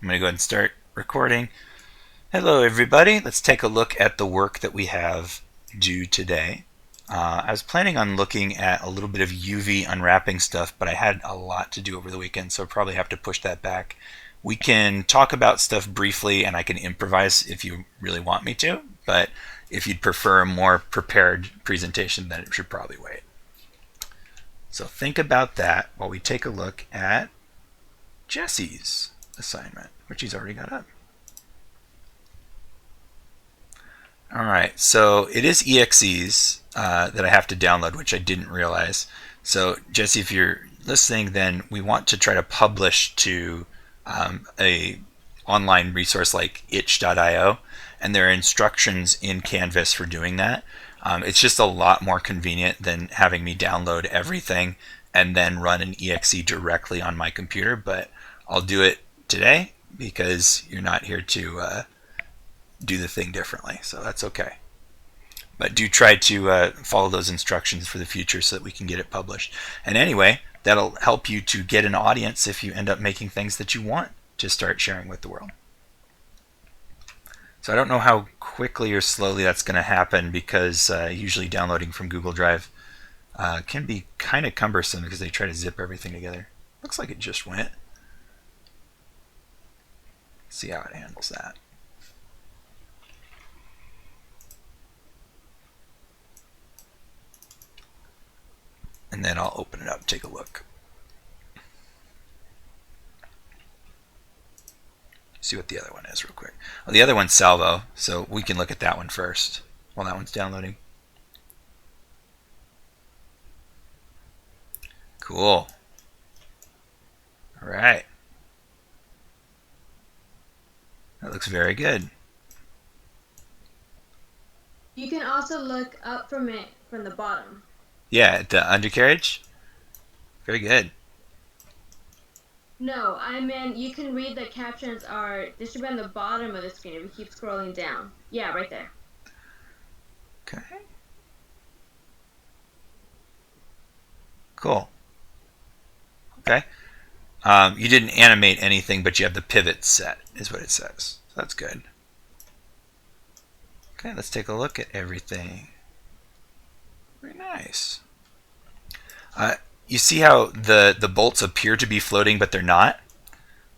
I'm going to go ahead and start recording. Hello, everybody. Let's take a look at the work that we have due today. I was planning on looking at a little bit of UV unwrapping stuff, but I had a lot to do over the weekend, so I'll probably have to push that back. We can talk about stuff briefly, and I can improvise if you really want me to, but if you'd prefer a more prepared presentation, then it should probably wait. So think about that while we take a look at Jesse's assignment, which he's already got up. All right, so it is EXEs that I have to download, which I didn't realize. So Jesse, if you're listening, then we want to try to publish to a online resource like itch.io, and there are instructions in Canvas for doing that. It's just a lot more convenient than having me download everything and then run an EXE directly on my computer, but I'll do it today because you're not here to do the thing differently, so that's okay. But do try to follow those instructions for the future so that we can get it published. And anyway, that'll help you to get an audience if you end up making things that you want to start sharing with the world. So I don't know how quickly or slowly that's going to happen because usually downloading from Google Drive can be kind of cumbersome because they try to zip everything together. Looks like it just went. Let's see how it handles that. And then I'll open it up, take a look. See what the other one is real quick. Well, the other one's Salvo, so we can look at that one first while that one's downloading. Cool. All right. That looks very good. You can also look up from it from the bottom. Yeah, the undercarriage. Very good. No, I meant you can read the captions they should be on the bottom of the screen if you keep scrolling down. Yeah, right there. Okay. Cool. Okay. You didn't animate anything, but you have the pivot set, is what it says. So that's good. Okay, let's take a look at everything. Very nice. You see how the bolts appear to be floating, but they're not?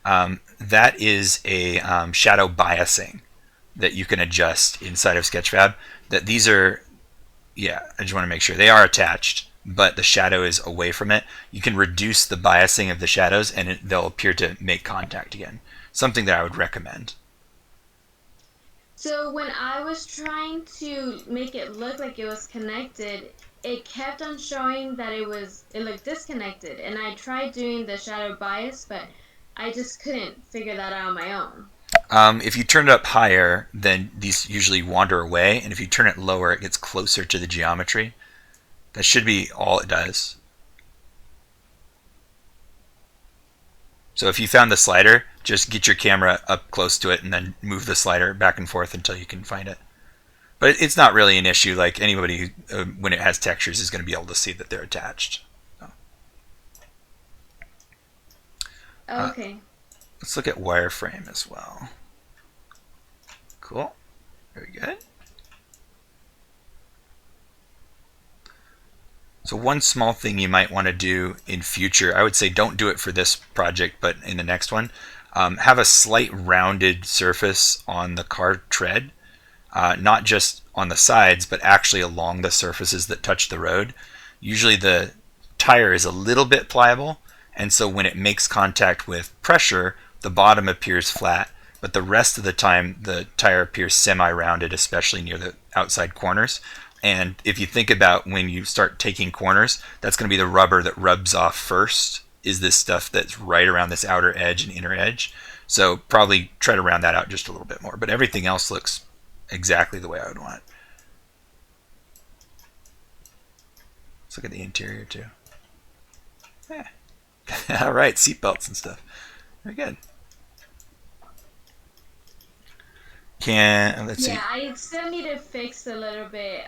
That is a shadow biasing that you can adjust inside of Sketchfab. That these are, yeah, I just want to make sure they are attached, but the shadow is away from it. You can reduce the biasing of the shadows, and they'll appear to make contact again. Something that I would recommend. So when I was trying to make it look like it was connected, it kept on showing that it looked disconnected, and I tried doing the shadow bias, but I just couldn't figure that out on my own. If you turn it up higher, then these usually wander away, and if you turn it lower, it gets closer to the geometry. That should be all it does. So if you found the slider, just get your camera up close to it and then move the slider back and forth until you can find it. But it's not really an issue. Like anybody, when it has textures, is going to be able to see that they're attached. So. Okay. Let's look at wireframe as well. Cool. Very good. So one small thing you might want to do in future, I would say don't do it for this project, but in the next one, have a slight rounded surface on the car tread, not just on the sides, but actually along the surfaces that touch the road. Usually the tire is a little bit pliable, and so when it makes contact with pressure, the bottom appears flat, but the rest of the time the tire appears semi-rounded, especially near the outside corners. And if you think about when you start taking corners, that's going to be the rubber that rubs off first, is this stuff that's right around this outer edge and inner edge. So probably try to round that out just a little bit more. But everything else looks exactly the way I would want it. Let's look at the interior too. Yeah. All right, seatbelts and stuff. Very good. Let's see. Yeah, I still need to fix a little bit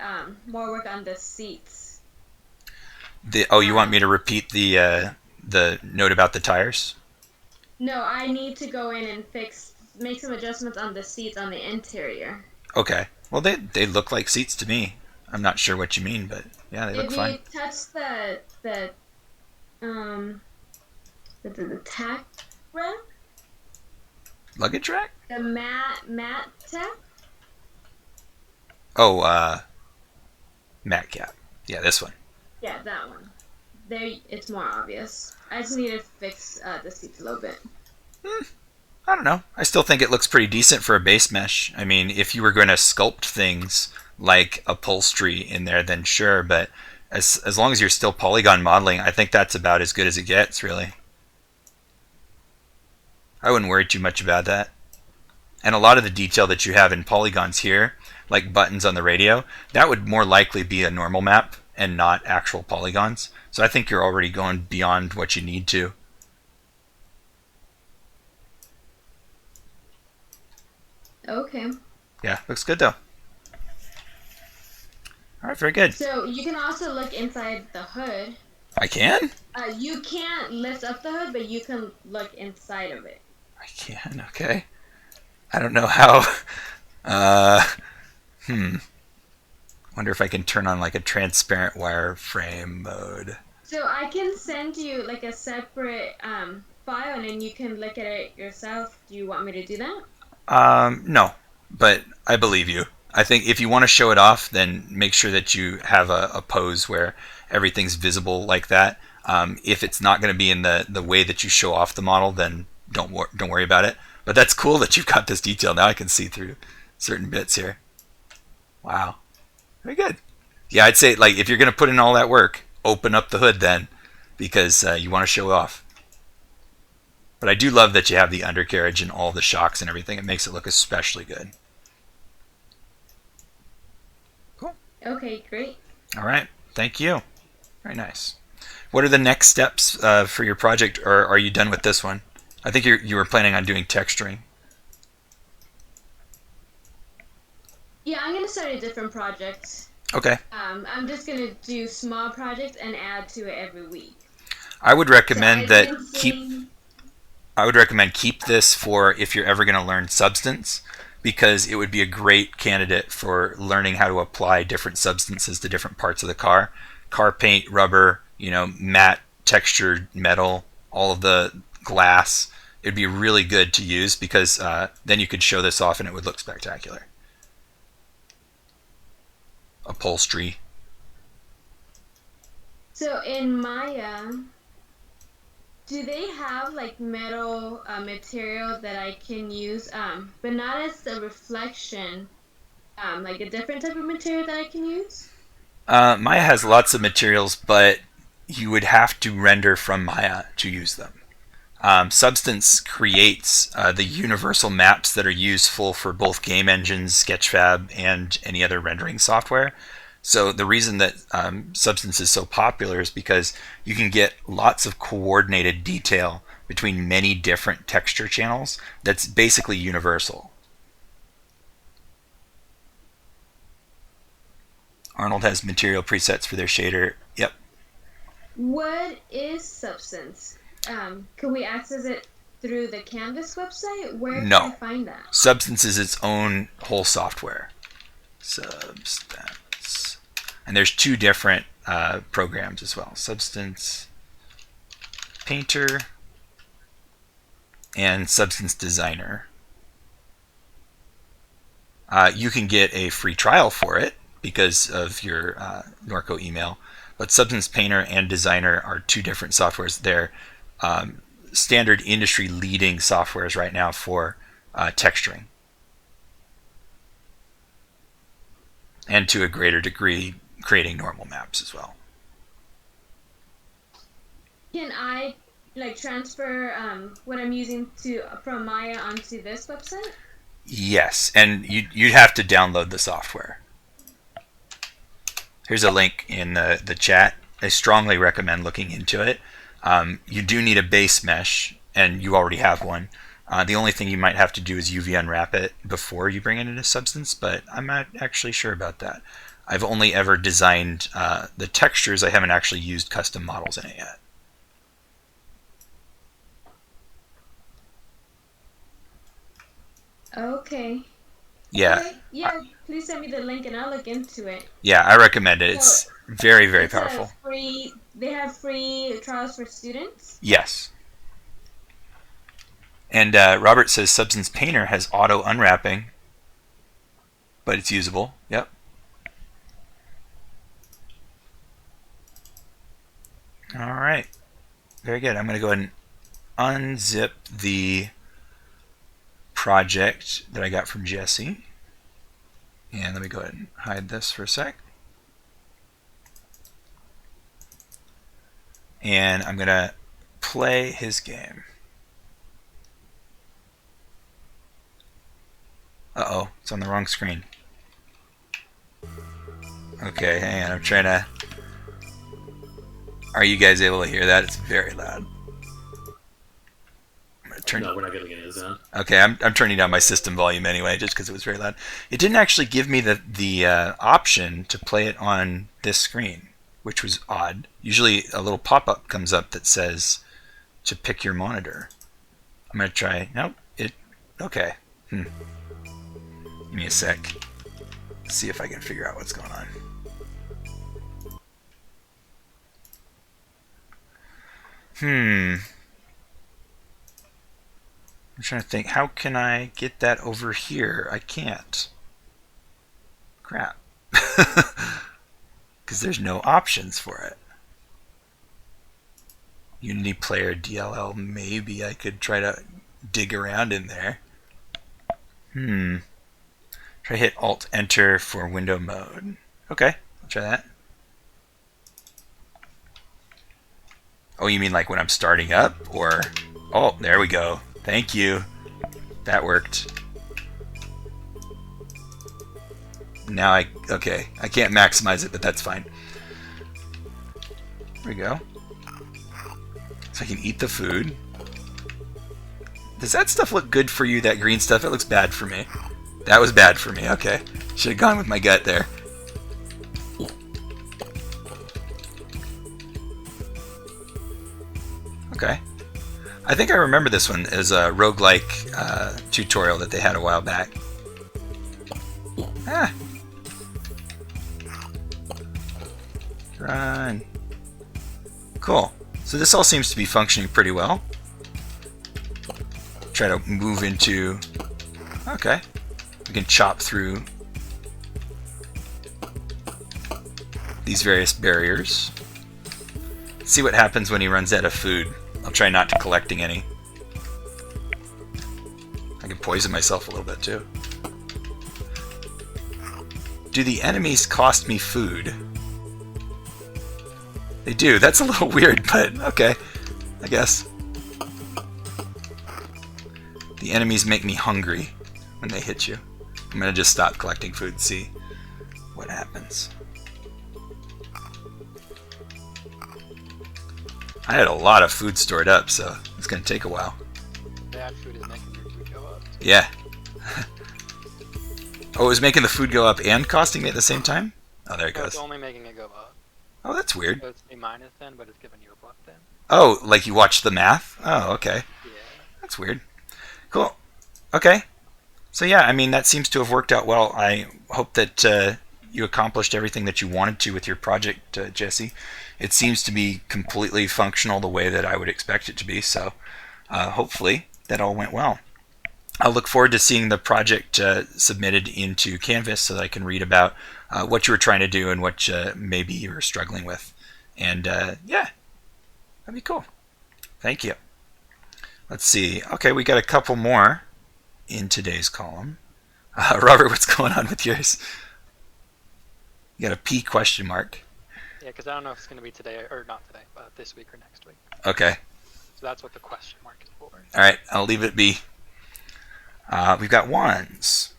more work on the seats. You want me to repeat the note about the tires? No, I need to go in and make some adjustments on the seats on the interior. Okay. Well, they look like seats to me. I'm not sure what you mean, but yeah, they look If fine. you touch um the tack rack, Luggage rack? the matte tack, Oh, mat cap. Yeah, this one. yeah, that one. There, it's more obvious. I just need to fix the seats a little bit. I don't know. I still think it looks pretty decent for a base mesh. I mean, if you were going to sculpt things like upholstery in there, then sure. But as long as you're still polygon modeling, I think that's about as good as it gets, really. I wouldn't worry too much about that. And a lot of the detail that you have in polygons here, like buttons on the radio, that would more likely be a normal map and not actual polygons. So I think you're already going beyond what you need to. Okay. Yeah, looks good though. All right, very good. So you can also look inside the hood. I can? You can't lift up the hood, but you can look inside of it. I can, okay. I don't know how. Uh, Wonder if I can turn on like a transparent wireframe mode. So I can send you like a separate file, and then you can look at it yourself. Do you want me to do that? No, but I believe you. I think if you want to show it off, then make sure that you have a pose where everything's visible like that. If it's not going to be in the way that you show off the model, then don't worry about it. But that's cool that you've got this detail. Now I can see through certain bits here. Wow, very good. Yeah, I'd say like if you're going to put in all that work, open up the hood then, because you want to show off. But I do love that you have the undercarriage and all the shocks and everything. It makes it look especially good. Cool. Okay, great. All right. Thank you. Very nice. What are the next steps for your project, or are you done with this one? I think you were planning on doing texturing. Yeah, I'm gonna start a different project. Okay. I'm just gonna do small projects and add to it every week. I would So recommend I've that been keep seeing. I would recommend keep this for if you're ever going to learn substance, because it would be a great candidate for learning how to apply different substances to different parts of the car. Car paint, rubber, matte, textured metal, all of the glass. It'd be really good to use because then you could show this off and it would look spectacular. Upholstery. So in Maya, do they have like metal material that I can use, but not as the reflection, like a different type of material that I can use? Maya has lots of materials, but you would have to render from Maya to use them. Substance creates the universal maps that are useful for both game engines, Sketchfab, and any other rendering software. So the reason that Substance is so popular is because you can get lots of coordinated detail between many different texture channels that's basically universal. Arnold has material presets for their shader. Yep. What is Substance? Can we access it through the Canvas website? Where can I No. find that? Substance is its own whole software. Substance. And there's two different programs as well. Substance Painter and Substance Designer. You can get a free trial for it because of your Norco email. But Substance Painter and Designer are two different softwares. They're standard industry leading softwares right now for texturing. And to a greater degree, creating normal maps as well. Can I like transfer what I'm using to from Maya onto this website? Yes, and you'd have to download the software. Here's a link in the chat. I strongly recommend looking into it. You do need a base mesh, and you already have one. The only thing you might have to do is UV unwrap it before you bring it into Substance, but I'm not actually sure about that. I've only ever designed the textures. I haven't actually used custom models in it yet. Okay. Yeah, Okay. I, Yeah, please send me the link and I'll look into it. yeah, I recommend it. So It's very, very it's a powerful. free, they have free trials for students? Yes. And Robert says Substance Painter has auto unwrapping, but it's usable. Yep. All right. Very good. I'm going to go ahead and unzip the project that I got from Jesse. And let me go ahead and hide this for a sec. And I'm going to play his game. Uh-oh, it's on the wrong screen. Okay, hang on. I'm trying to... Are you guys able to hear that? It's very loud. I'm gonna turn... No, we're not getting any sound. Okay, I'm turning down my system volume anyway, just because it was very loud. It didn't actually give me the option to play it on this screen, which was odd. Usually a little pop-up comes up that says to pick your monitor. I'm going to try... Nope. Okay. Give me a sec. See if I can figure out what's going on. I'm trying to think. How can I get that over here? I can't. Crap. Because there's no options for it. Unity Player DLL, maybe I could try to dig around in there. Try to hit Alt Enter for window mode. Okay, I'll try that. Oh, you mean like when I'm starting up? Or... Oh, there we go. Thank you. That worked. Now okay, I can't maximize it, but that's fine. There we go. So I can eat the food. Does that stuff look good for you, that green stuff? It looks bad for me. That was bad for me, okay. Should have gone with my gut there. Okay. I think I remember this one as a roguelike tutorial that they had a while back. Ah. Run. Cool. So this all seems to be functioning pretty well. Try to move into... Okay. We can chop through these various barriers. See what happens when he runs out of food. I'll try not to collecting any. I can poison myself a little bit too. Do the enemies cost me food? They do. That's a little weird, but okay. I guess. The enemies make me hungry when they hit you. I'm gonna just stop collecting food and see what happens. I had a lot of food stored up, so it's gonna take a while. Bad food is making your food go up. Yeah. Oh, it was making the food go up and costing me at the same time? Oh, there it So goes. it's only making it go up. Oh, that's weird. So it's a minus then, but it's giving you a buck then. Oh, like you watched the math? Oh, okay. Yeah. That's weird. Cool. Okay. So yeah, I mean, that seems to have worked out well. I hope that you accomplished everything that you wanted to with your project, Jesse. It seems to be completely functional the way that I would expect it to be, so hopefully that all went well. I'll look forward to seeing the project submitted into Canvas so that I can read about what you were trying to do and what maybe you were struggling with. And yeah, that'd be cool. Thank you. Let's see. Okay, we got a couple more in today's column. Robert, what's going on with yours? You got a P question mark. Yeah, because I don't know if it's going to be today or not today, but this week or next week. Okay. So that's what the question mark is for. All right, I'll leave it be. We've got Juan's.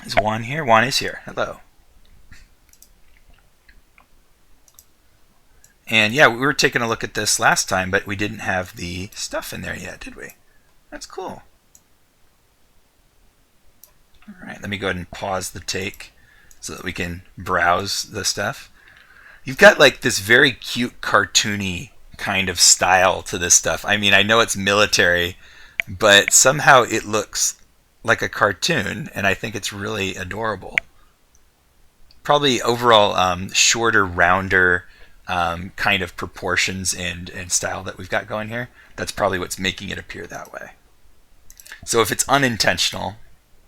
Is Juan here? Juan is here. Hello. And yeah, we were taking a look at this last time, but we didn't have the stuff in there yet, did we? That's cool. All right, let me go ahead and pause the take so that we can browse the stuff. You've got like this very cute cartoony kind of style to this stuff. I mean, I know it's military, but somehow it looks like a cartoon, and I think it's really adorable. Probably overall shorter, rounder kind of proportions and style that we've got going here. That's probably what's making it appear that way. So if it's unintentional,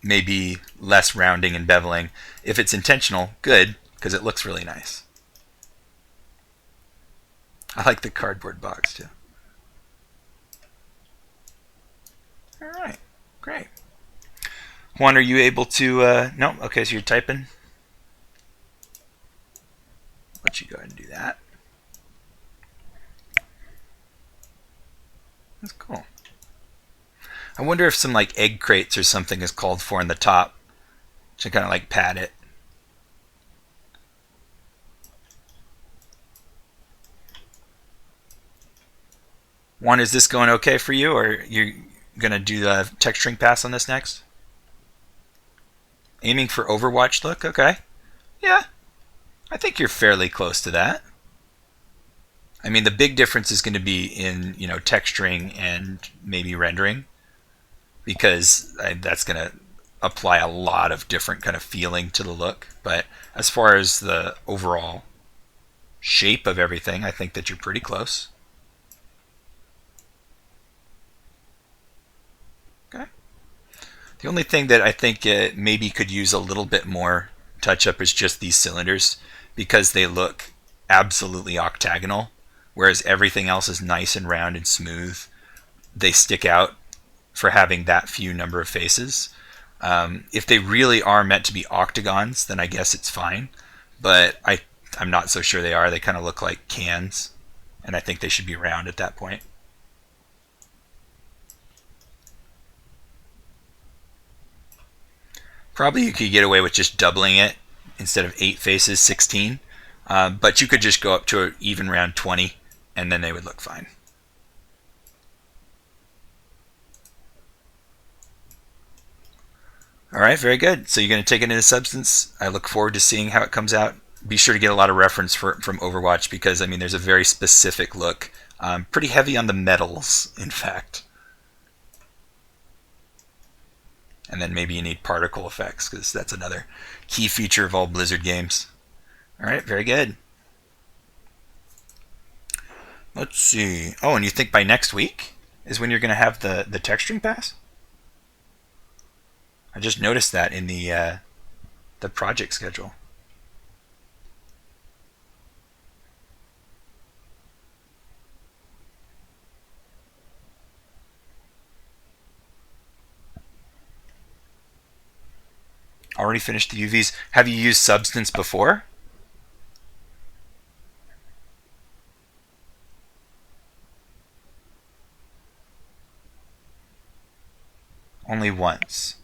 maybe less rounding and beveling. If it's intentional, good, because it looks really nice. I like the cardboard box too. All right, great. Juan, are you able to? No, okay, so you're typing. Let you go ahead and do that. That's cool. I wonder if some like egg crates or something is called for in the top to kind of like pad it. Juan, is this going okay for you, or you're gonna do the texturing pass on this next? Aiming for Overwatch look, okay. Yeah, I think you're fairly close to that. I mean, the big difference is going to be in, texturing and maybe rendering, because that's going to apply a lot of different kind of feeling to the look. But as far as the overall shape of everything, I think that you're pretty close. Okay. The only thing that I think maybe could use a little bit more touch up is just these cylinders, because they look absolutely octagonal, whereas everything else is nice and round and smooth. They stick out for having that few number of faces. If they really are meant to be octagons, then I guess it's fine. But I'm not so sure they are. They kind of look like cans, and I think they should be round at that point. Probably you could get away with just doubling it instead of 8 faces, 16. But you could just go up to an even round 20, and then they would look fine. All right, very good. So you're going to take it into Substance. I look forward to seeing how it comes out. Be sure to get a lot of reference from Overwatch, because, I mean, there's a very specific look. Pretty heavy on the metals, in fact. And then maybe you need particle effects, because that's another key feature of all Blizzard games. All right, very good. Let's see. Oh, and you think by next week is when you're going to have the texturing pass? I just noticed that in the project schedule. Already finished the UVs. Have you used Substance before? Only once.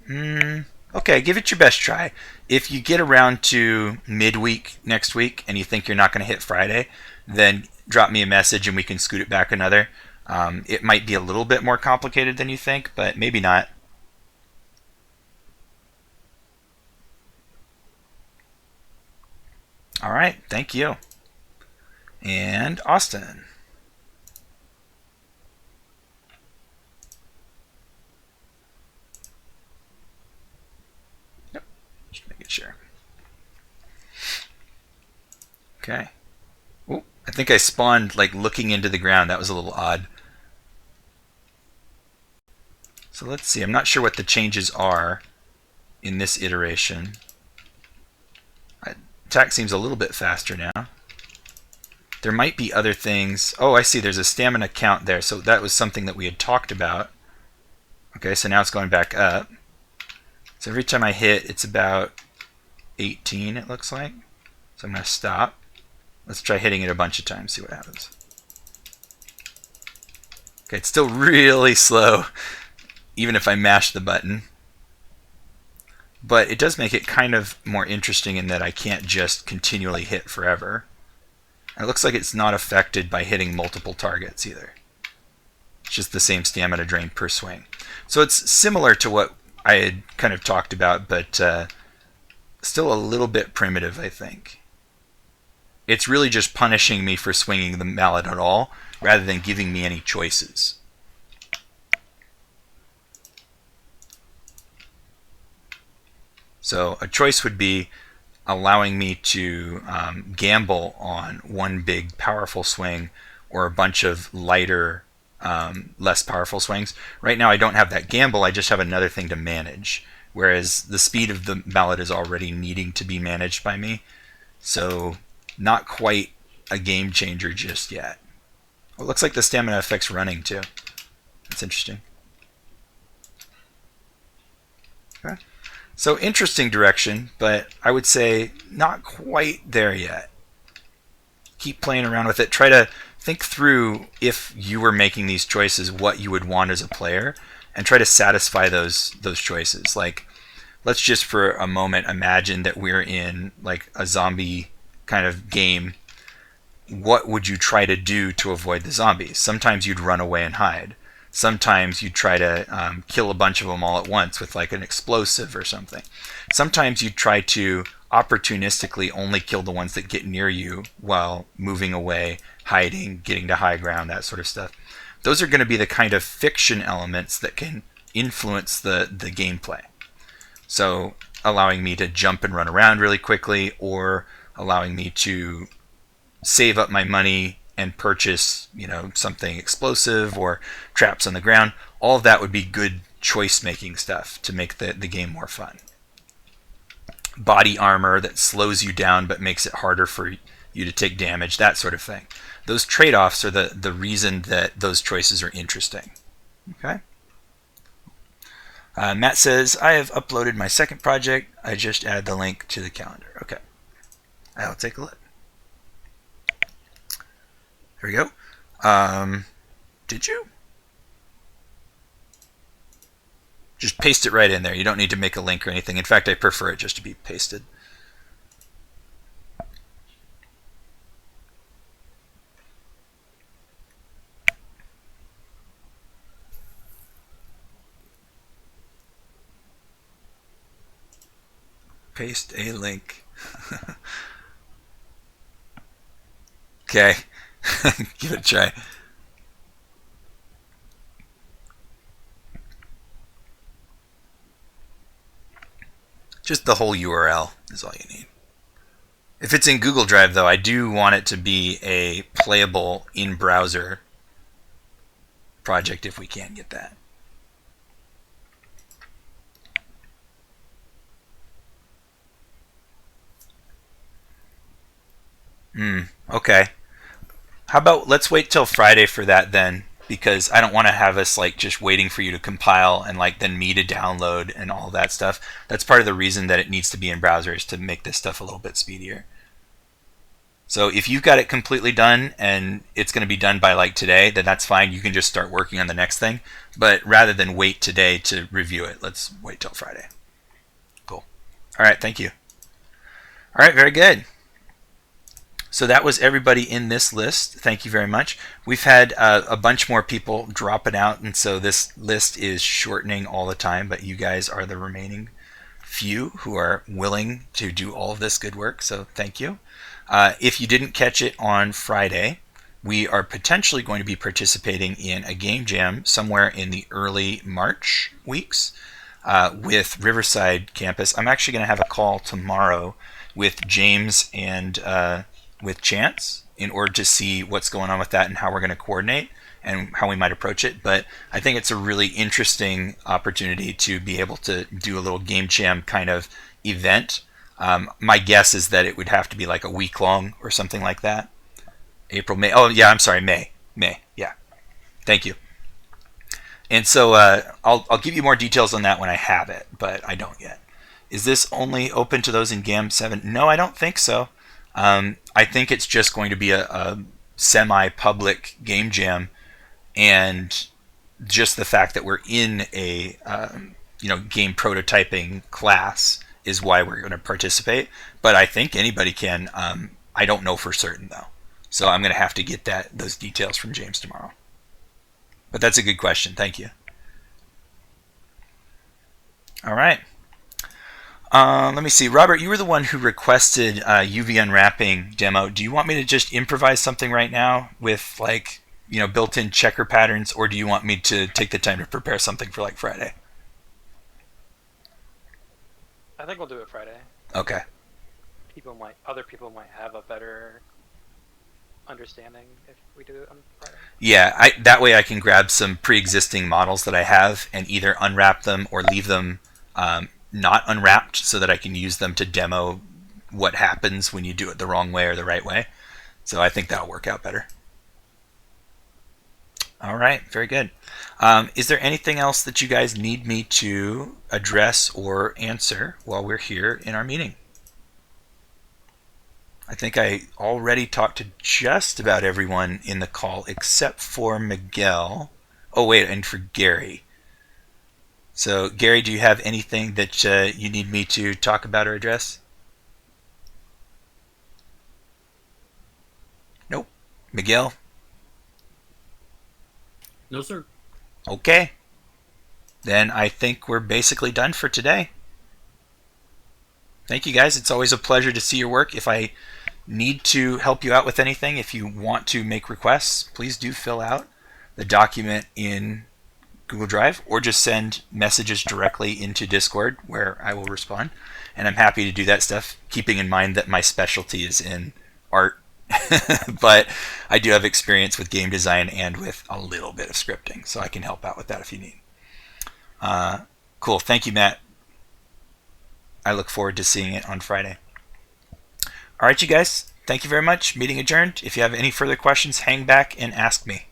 Okay, give it your best try. If you get around to midweek next week and you think you're not going to hit Friday, then drop me a message and we can scoot it back another. It might be a little bit more complicated than you think, but maybe not. All right, thank you. And Austin. Yep, just making sure. Okay. Oh, I think I spawned like looking into the ground. That was a little odd. So let's see. I'm not sure what the changes are in this iteration. Attack seems a little bit faster now. There might be other things. Oh, I see. There's a stamina count there. So that was something that we had talked about. Okay, so now it's going back up. So every time I hit, it's about 18, it looks like. So I'm going to stop. Let's try hitting it a bunch of times, see what happens. Okay, it's still really slow, even if I mash the button. But it does make it kind of more interesting in that I can't just continually hit forever. And it looks like it's not affected by hitting multiple targets either. It's just the same stamina drain per swing. So it's similar to what I had kind of talked about, but still a little bit primitive, I think. It's really just punishing me for swinging the mallet at all, rather than giving me any choices. So a choice would be allowing me to gamble on one big powerful swing or a bunch of lighter, less powerful swings. Right now I don't have that gamble, I just have another thing to manage. Whereas the speed of the ballot is already needing to be managed by me. So not quite a game changer just yet. Well, it looks like the stamina effect's running too. That's interesting. Okay. So interesting direction, but I would say not quite there yet. Keep playing around with it. Try to think through, if you were making these choices, what you would want as a player, and try to satisfy those choices. Like, let's just for a moment imagine that we're in like a zombie kind of game. What would you try to do to avoid the zombies? Sometimes you'd run away and hide. Sometimes you'd try to kill a bunch of them all at once with like an explosive or something. Sometimes you'd try to opportunistically only kill the ones that get near you while moving away, hiding, getting to high ground, that sort of stuff. Those are going to be the kind of fiction elements that can influence the gameplay. So allowing me to jump and run around really quickly, or allowing me to save up my money and purchase, something explosive or traps on the ground. All of that would be good choice making stuff to make the game more fun. Body armor that slows you down but makes it harder for you to take damage, that sort of thing. Those trade-offs are the reason that those choices are interesting. Okay. Matt says, I have uploaded my second project. I just add the link to the calendar. Okay. I'll take a look. There we go. Did you? Just paste it right in there. You don't need to make a link or anything. In fact, I prefer it just to be pasted. Paste a link. Okay. Give it a try. Just the whole URL is all you need. If it's in Google Drive, though, I do want it to be a playable in-browser project if we can get that. Okay. How about let's wait till Friday for that then, because I don't want to have us like just waiting for you to compile and like then me to download and all that stuff. That's part of the reason that it needs to be in browsers, to make this stuff a little bit speedier. So if you've got it completely done and it's going to be done by like today, then that's fine. You can just start working on the next thing. But rather than wait today to review it, let's wait till Friday. Cool. All right, thank you. All right, very good. So that was everybody in this list. Thank you very much. We've had a bunch more people dropping out, and so this list is shortening all the time, but you guys are the remaining few who are willing to do all of this good work, so thank you. If you didn't catch it on Friday, we are potentially going to be participating in a game jam somewhere in the early March weeks with Riverside Campus. I'm actually going to have a call tomorrow with James and with Chance in order to see what's going on with that and how we're going to coordinate and how we might approach it. But I think it's a really interesting opportunity to be able to do a little game jam kind of event. My guess is that it would have to be like a week long or something like that. April, May. Oh, yeah, I'm sorry, May. Yeah. Thank you. And so I'll give you more details on that when I have it, but I don't yet. Is this only open to those in GAM7? No, I don't think so. I think it's just going to be a semi-public game jam, and just the fact that we're in a game prototyping class is why we're going to participate. But I think anybody can. I don't know for certain though, so I'm going to have to get those details from James tomorrow. But that's a good question. Thank you. All right. Let me see. Robert, you were the one who requested UV unwrapping demo. Do you want me to just improvise something right now with like, built-in checker patterns, or do you want me to take the time to prepare something for like Friday? I think we'll do it Friday. Okay. Other people might have a better understanding if we do it on Friday. Yeah, that way I can grab some pre-existing models that I have and either unwrap them or leave them not unwrapped so that I can use them to demo what happens when you do it the wrong way or the right way. So I think that'll work out better. All right, very good. Is there anything else that you guys need me to address or answer while we're here in our meeting? I think I already talked to just about everyone in the call except for Miguel. Oh, wait, and for Gary. So, Gary, do you have anything that you need me to talk about or address? Nope. Miguel? No, sir. Okay. Then I think we're basically done for today. Thank you, guys. It's always a pleasure to see your work. If I need to help you out with anything, if you want to make requests, please do fill out the document in Google Drive or just send messages directly into Discord where I will respond. And I'm happy to do that stuff, keeping in mind that my specialty is in art. But I do have experience with game design and with a little bit of scripting, so I can help out with that if you need. Cool. Thank you, Matt. I look forward to seeing it on Friday. All right, you guys. Thank you very much. Meeting adjourned. If you have any further questions, hang back and ask me.